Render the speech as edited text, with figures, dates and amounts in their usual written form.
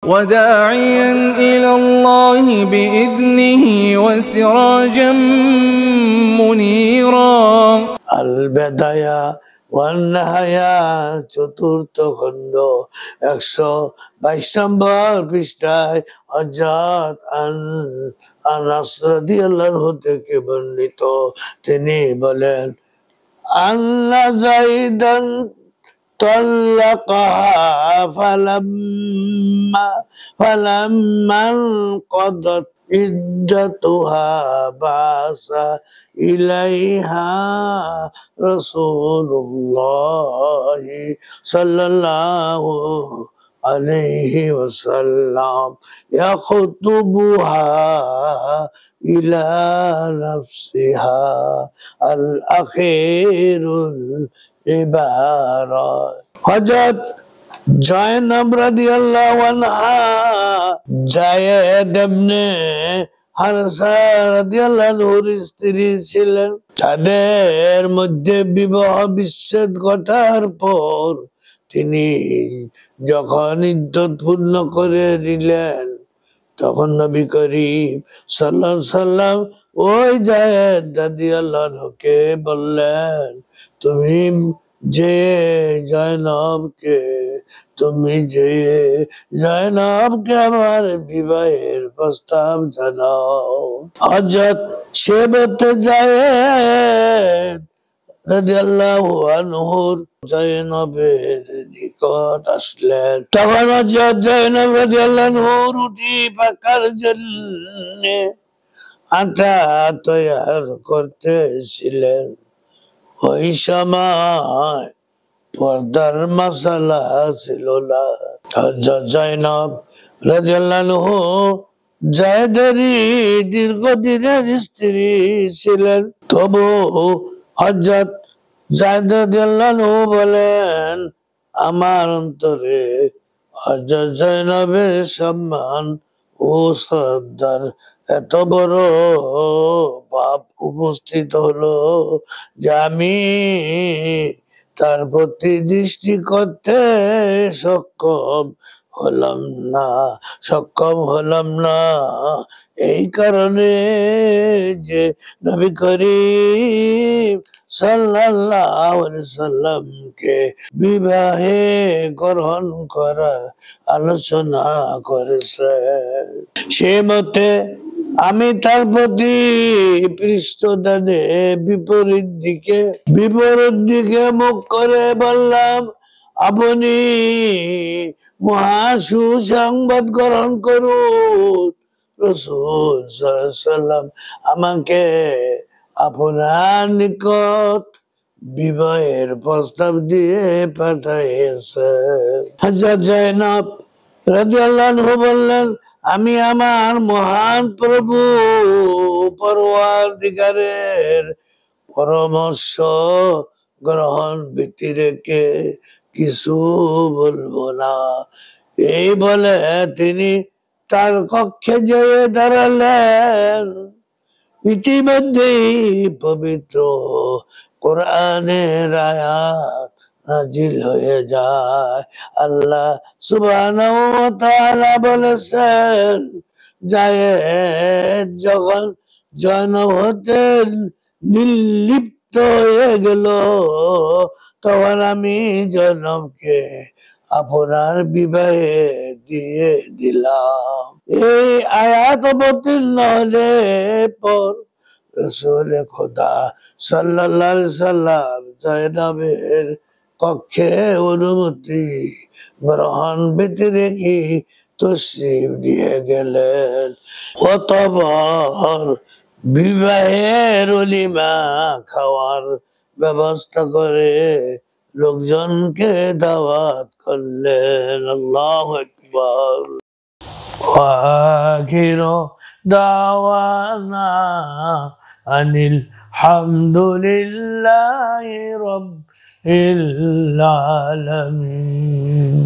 وداعيا إلى الله بإذنه وسراجا منيرا البداية والنهاية চতুর্থ খণ্ড 122 নম্বর পৃষ্ঠায় হযরত আনাস রাদিয়াল্লাহু থেকে বর্ণিত তিনি বলেন আন্না যাইদান طلقها فلما انقضت عدتها بعث إليها رسول الله صلى الله عليه وسلم يخطبها إلى نفسها الأخير হযরত জায়নব রাদিয়াল্লাহু আনহা যায়েদ ইবনে হারসা রাদিয়াল্লাহু আনহুর স্ত্রী ছিলেন। তাদের মধ্যে বিবাহ বিচ্ছেদ ঘটার পর তিনি যখন ইদ্দত পূর্ণ করে নিলেন তখন নবী করিম সাল্লাল্লাহু আলাইহি ওয়াসাল্লাম ওই যায়েদ রাদিয়াল্লাহু আনহুকে বললেন তুমি যে জয়নবকে আমার বিবাহের প্রস্তাব জানাও। হযরত সেবত যায়েদ রাদিয়াল্লাহু আনহু জয়নবের নিকট আসলেন। তখন হযরত জয়নব রাদিয়াল্লাহু আনহু রুটি পাকার জন্য আটা তৈয়ার করতেছিলেন। ওই সময় পর্দার মাসালা ছিল না। হযরত জয়নব রাদিয়াল্লাহু আনহু যায়েদেরই দীর্ঘদিনের স্ত্রী ছিলেন। তবু হযরত যায়েদ রাদিয়াল্লাহু আনহু বলেন আমার অন্তরে হযরত জয়নবের সম্মান ও শ্রদ্ধার এত বড় ভাব উপস্থিত হলো যে আমি তার প্রতি দৃষ্টি করতে সক্ষম হলাম না। এই কারণে যে নবী করিম সাল্লাল্লাহু আলাইহি ওয়াসাল্লামকে বিবাহে গ্রহণ করার আলোচনা করেছে। সে মতে আমি তার প্রতি পৃষ্ঠদানে বিপরীত দিকে মুখ করে বললাম আপনি মহা সুসংবাদ গ্রহণ করুন। রাসূল সাল্লাল্লাহু আলাইহি ওয়াসাল্লাম আমাকে আপনার নিকট বিবাহের প্রস্তাব দিয়ে পাঠাইছে। হযরত জয়নব রাদিয়াল্লাহু আনহু বললেন আমি আমার মহান প্রভু পরওয়ারদিগারের পরামর্শ গ্রহণ ব্যতি রেখে কিছু বলবো না। এই বলে তিনি তার কক্ষে যেয়ে দাঁড়ালেন। ইতিমধ্যেই পবিত্র কোরআনের আয়াত নাজিল হয়ে যায়। আল্লাহ সুবহানাহু ওয়া তাআলা বলেছেন যায়েদ যখন জয়নব হতে নির্লিপ্ত হয়ে গেল তখন আমি জয়নবকে আপনার বিবাহে দিয়ে দিলাম। এই আয়াত অবতীর্ণ হলে পর রাসূল খোদা সাল্লাল্লাহু আলাইহি ওয়াসাল্লাম জয়নবের কক্ষে অনুমতি গ্রহণ ব্যতি রেখে তশরিফ দিয়ে গেলেন। অতঃপর বিবাহের ওলিমা খাওয়ার ব্যবস্থা করে লোকজনকে দাওয়াত করলেন। আল্লাহু আকবার। আখিরু দাওয়ানা আনিল হামদুলিল্লাহি রাব্বিল আলামিন।